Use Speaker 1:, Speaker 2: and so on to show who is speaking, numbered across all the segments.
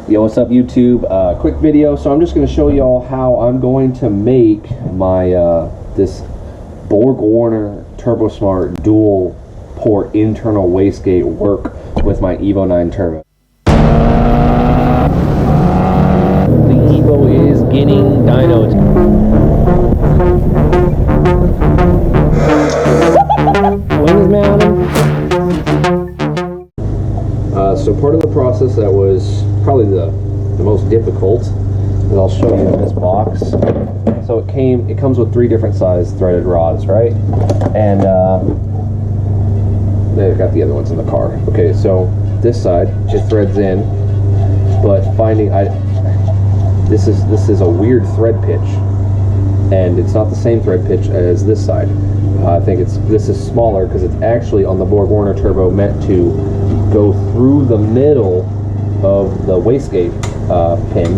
Speaker 1: Yo, what's up YouTube? Quick video. So I'm just going to show y'all how I'm going to make my this Borg-Warner Turbosmart dual port internal wastegate work with my Evo 9 turbo. The Evo is getting dynoed. Wings mounted. So part of the process that was probably the most difficult is I'll show you in this box. So it comes with 3 different size threaded rods, right? And they've got the other ones in the car. Okay, so this side it threads in, but finding this is a weird thread pitch, and it's not the same thread pitch as this side. I think this is smaller because it's actually on the Borg-Warner turbo meant to go through the middle of the wastegate pin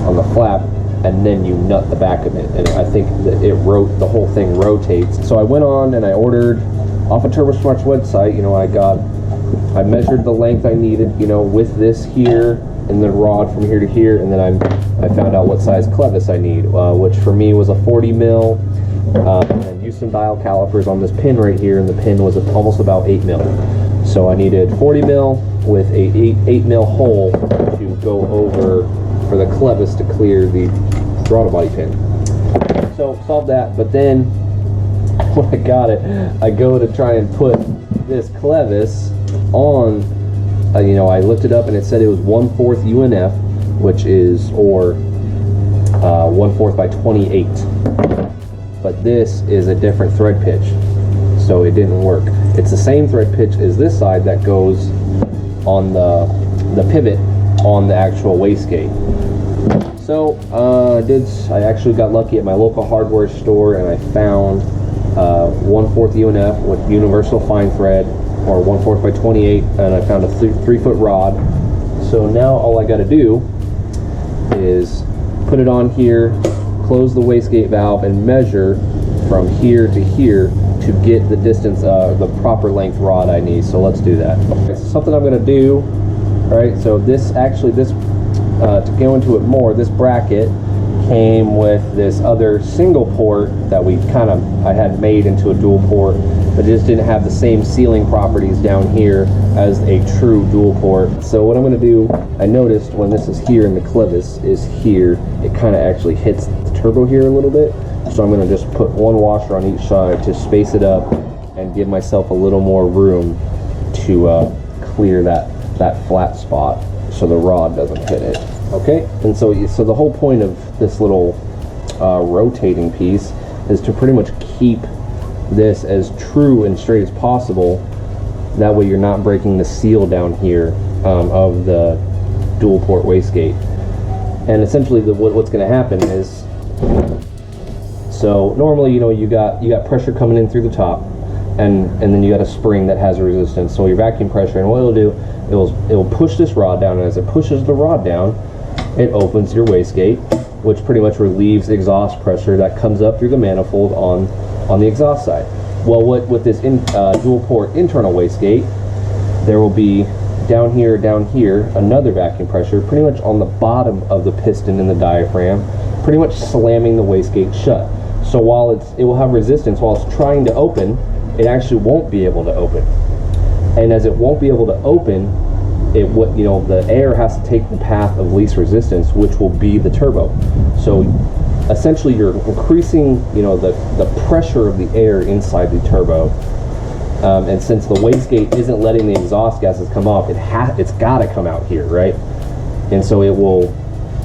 Speaker 1: on the flap, and then you nut the back of it, and I think that the whole thing rotates. So I went on and I ordered off of Turbosmart's website. You know, I measured the length I needed, you know, with this here and the rod from here to here, and then I found out what size clevis I need, which for me was a 40 mil, and used some dial calipers on this pin right here, and the pin was almost about 8 mil. So I needed 40 mil with a 8 mil hole to go over for the clevis to clear the throttle body pin. So solved that, but then when I got it, I go to try and put this clevis on, you know, I looked it up and it said it was 1/4 UNF, which is, or 1/4 by 28. But this is a different thread pitch, so it didn't work. It's the same thread pitch as this side that goes on the pivot on the actual wastegate. So I actually got lucky at my local hardware store, and I found 1/4 UNF with universal fine thread, or 1/4 by 28, and I found a 3-foot rod. So now all I got to do is put it on here, close the wastegate valve, and measure from here to here to get the distance, the proper length rod I need. So let's do that. Okay, so something I'm going to do. All right, so this to go into it more, this bracket came with this other single port that I had made into a dual port, but it just didn't have the same sealing properties down here as a true dual port. So what I'm going to do, I noticed when this is here and the clevis is here, it kind of actually hits the turbo here a little bit. So I'm going to just put one washer on each side to space it up and give myself a little more room to clear that flat spot so the rod doesn't hit it. Okay, and so the whole point of this little rotating piece is to pretty much keep this as true and straight as possible. That way you're not breaking the seal down here of the dual port wastegate. And essentially what's going to happen is, so normally, you know, you got pressure coming in through the top, and then you got a spring that has a resistance. So your vacuum pressure, and what it'll do, it'll push this rod down, and as it pushes the rod down, it opens your wastegate, which pretty much relieves exhaust pressure that comes up through the manifold on the exhaust side. Well, with this dual port internal wastegate, there will be down here another vacuum pressure pretty much on the bottom of the piston and the diaphragm, pretty much slamming the wastegate shut. So while it will have resistance while it's trying to open, it actually won't be able to open. And as it won't be able to open, the air has to take the path of least resistance, which will be the turbo. So essentially you're increasing, you know, the pressure of the air inside the turbo. And since the wastegate isn't letting the exhaust gases come off, it's got to come out here, right? And so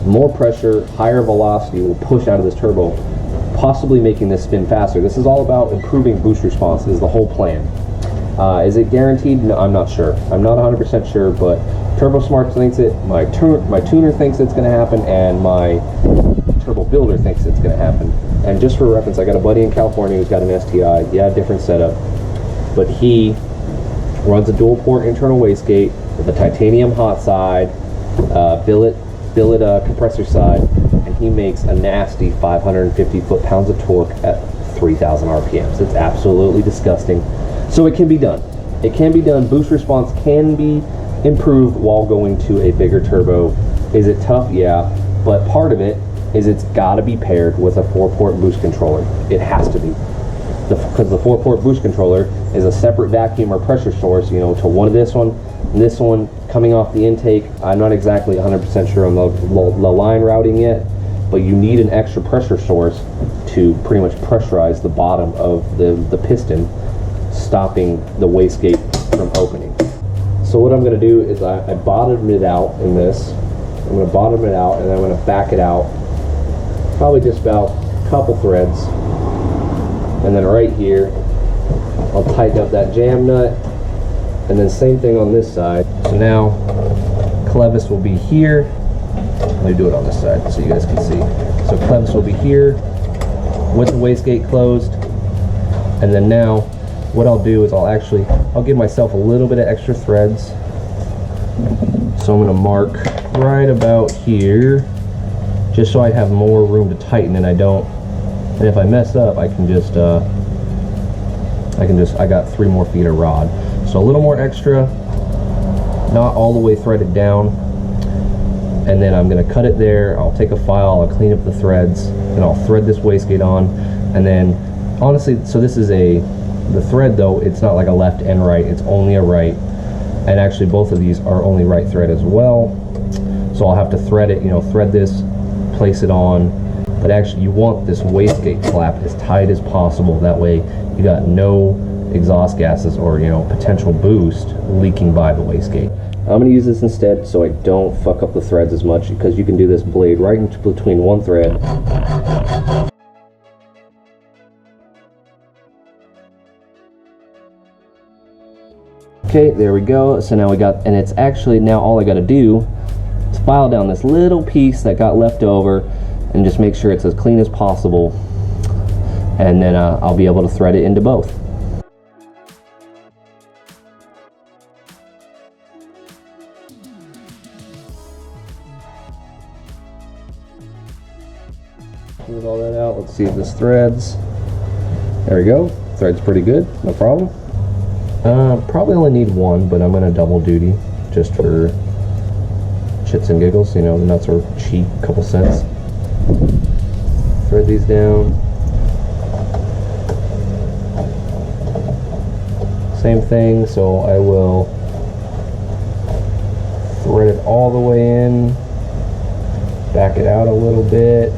Speaker 1: more pressure, higher velocity will push out of this turbo, possibly making this spin faster. This is all about improving boost response, is the whole plan. Is it guaranteed? No, I'm not sure. I'm not 100% sure, but Turbosmart thinks it, my tuner thinks it's going to happen, and my turbo builder thinks it's going to happen. And just for reference, I got a buddy in California who's got an STI. Yeah, different setup, but he runs a dual port internal wastegate with a titanium hot side, billet compressor side, and he makes a nasty 550 foot-pounds of torque at 3,000 RPMs. It's absolutely disgusting. So it can be done. It can be done. Boost response can be improved while going to a bigger turbo Is it tough? Yeah, but part of it is it's got to be paired with a 4-port boost controller. It has to be, because the 4-port boost controller is a separate vacuum or pressure source, you know, to one of this one coming off the intake. I'm not exactly 100% sure on the line routing yet, but you need an extra pressure source to pretty much pressurize the bottom of the piston, stopping the wastegate from opening. So what I'm going to do is I bottomed it out in this. I'm going to bottom it out, and then I'm going to back it out probably just about a couple threads, and then right here I'll tighten up that jam nut, and then same thing on this side. So now clevis will be here. Let me do it on this side so you guys can see. So clevis will be here with the wastegate closed, and then now what I'll do is I'll give myself a little bit of extra threads. So I'm going to mark right about here, just so I have more room to tighten, and and if I mess up, I got 3 more feet of rod. So a little more extra, not all the way threaded down, and then I'm going to cut it there. I'll take a file, I'll clean up the threads, and I'll thread this wastegate on. And then honestly, so this is the thread though, it's not like a left and right, it's only a right, and actually both of these are only right thread as well. So I'll have to thread it, you know, thread this, place it on, but actually you want this wastegate flap as tight as possible. That way you got no exhaust gases or, you know, potential boost leaking by the wastegate. I'm going to use this instead so I don't fuck up the threads as much, because you can do this blade right in between one thread. Okay, there we go. So now and it's actually, now all I got to do is file down this little piece that got left over and just make sure it's as clean as possible, and then I'll be able to thread it into both. Smooth all that out. Let's see if this threads. There we go. Threads pretty good, no problem. Probably only need one, but I'm going to double duty just for shits and giggles. You know, the nuts are cheap, a couple cents. Thread these down. Same thing, so I will thread it all the way in, back it out a little bit,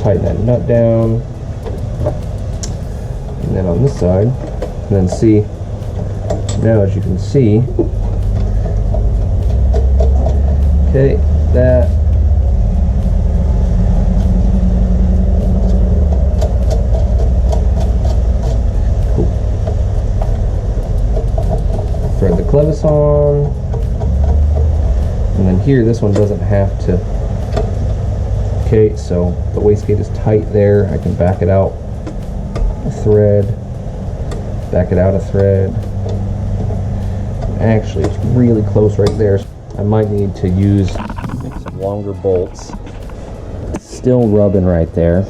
Speaker 1: tighten that nut down, and then on this side, and then see, now as you can see, okay, that, cool. Thread the clevis on, and then here, this one doesn't have to. Okay, so the wastegate is tight there. I can back it out a thread, back it out a thread. Actually, it's really close right there. I might need to use some longer bolts. It's still rubbing right there,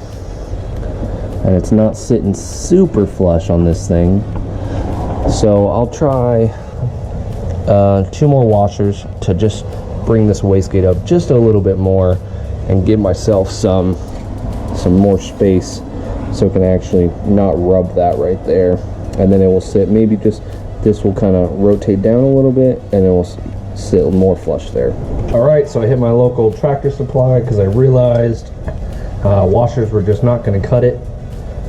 Speaker 1: and it's not sitting super flush on this thing. So I'll try 2 more washers to just bring this wastegate up just a little bit more and give myself some more space so it can actually not rub that right there, and then it will sit, maybe just this will kind of rotate down a little bit and it will sit more flush there. Alright, so I hit my local Tractor Supply because I realized washers were just not going to cut it.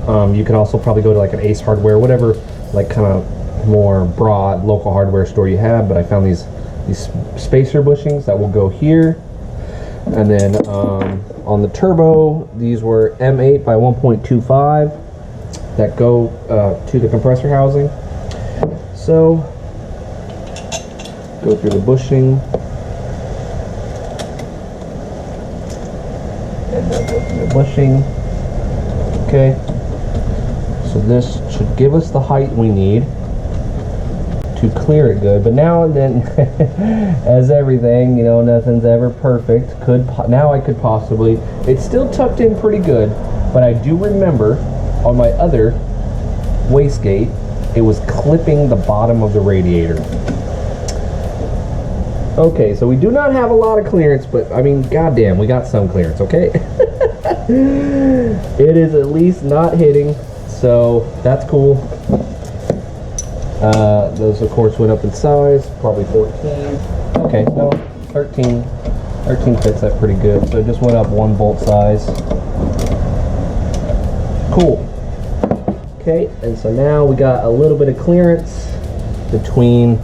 Speaker 1: You can also probably go to like an Ace Hardware, whatever like kind of more broad local hardware store you have, but I found these spacer bushings that will go here. And then on the turbo, these were M8 by 1.25 that go to the compressor housing. So go through the bushing and then go through the bushing. Okay, so this should give us the height we need to clear it good, but now and then, as everything, you know, nothing's ever perfect. Now I could possibly, it's still tucked in pretty good, but I do remember on my other wastegate, it was clipping the bottom of the radiator. Okay, so we do not have a lot of clearance, but I mean, goddamn, we got some clearance, okay? It is at least not hitting, so that's cool. Those of course went up in size, probably 14. Okay, no, 13. 13 fits that pretty good, so it just went up 1 bolt size. Cool. Okay, and so now we got a little bit of clearance between,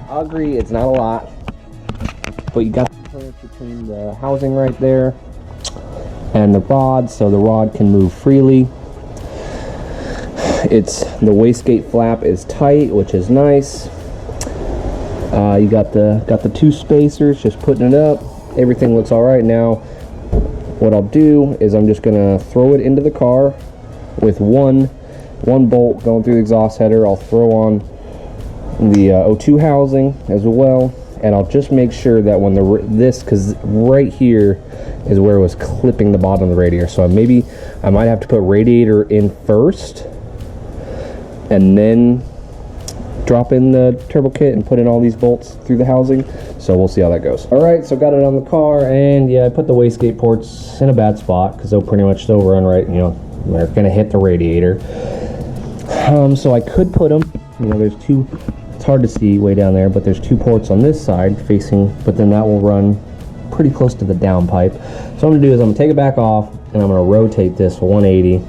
Speaker 1: I'll agree it's not a lot, but you got the clearance between the housing right there and the rod, so the rod can move freely. The wastegate flap is tight, which is nice. You got the 2 spacers, just putting it up. Everything looks all right. Now what I'll do is I'm just gonna throw it into the car with one bolt going through the exhaust header. I'll throw on the O2 housing as well, and I'll just make sure that when because right here is where it was clipping the bottom of the radiator, so maybe I might have to put radiator in first and then drop in the turbo kit and put in all these bolts through the housing. So we'll see how that goes. All right, so got it on the car, and yeah, I put the wastegate ports in a bad spot because they'll pretty much still run right, you know, they're gonna hit the radiator. So I could put them, you know, there's 2, it's hard to see way down there, but there's 2 ports on this side facing, but then that will run pretty close to the downpipe. So what I'm gonna do is I'm gonna take it back off, and I'm gonna rotate this 180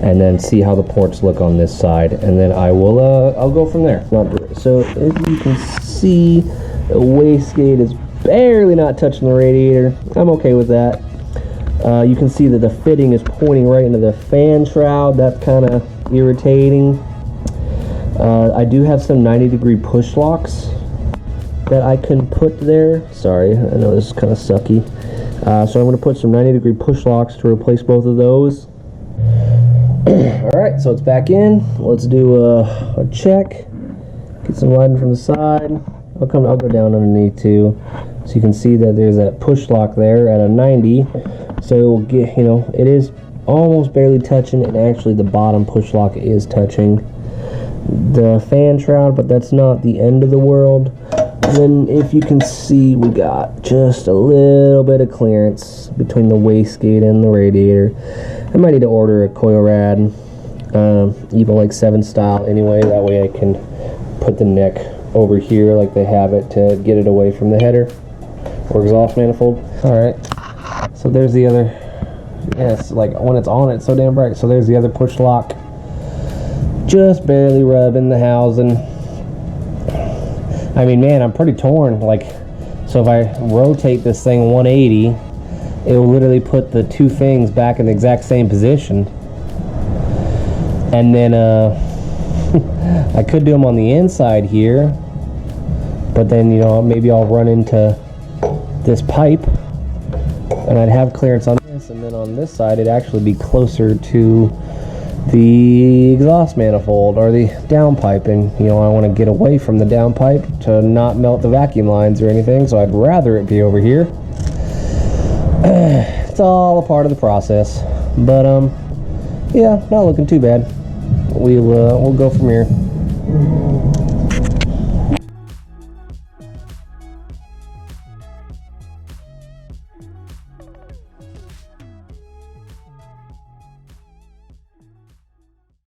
Speaker 1: and then see how the ports look on this side, and then I'll go from there. So as you can see, the wastegate is barely not touching the radiator. I'm okay with that. You can see that the fitting is pointing right into the fan shroud. That's kind of irritating. I do have some 90-degree push locks that I can put there. Sorry, I know this is kind of sucky. So I'm going to put some 90-degree push locks to replace both of those. Alright, so it's back in. Let's do a check. Get some lighting from the side. I'll go down underneath too. So you can see that there's that push lock there at a 90. So it will get, you know, it is almost barely touching, and actually the bottom push lock is touching the fan shroud, but that's not the end of the world. And then if you can see, we got just a little bit of clearance between the wastegate and the radiator. I might need to order a coil rad, even like 7 style anyway, that way I can put the neck over here like they have it to get it away from the header or exhaust manifold. Alright, so there's the other, yes, like when it's on it's so damn bright. So there's the other push lock, just barely rubbing the housing. I mean, man, I'm pretty torn. Like, so if I rotate this thing 180, it will literally put the 2 things back in the exact same position. And then I could do them on the inside here, but then, you know, maybe I'll run into this pipe and I'd have clearance on this, and then on this side it'd actually be closer to the exhaust manifold or the downpipe, and you know, I want to get away from the downpipe to not melt the vacuum lines or anything, so I'd rather it be over here. It's all a part of the process, but yeah, not looking too bad. We'll go from here.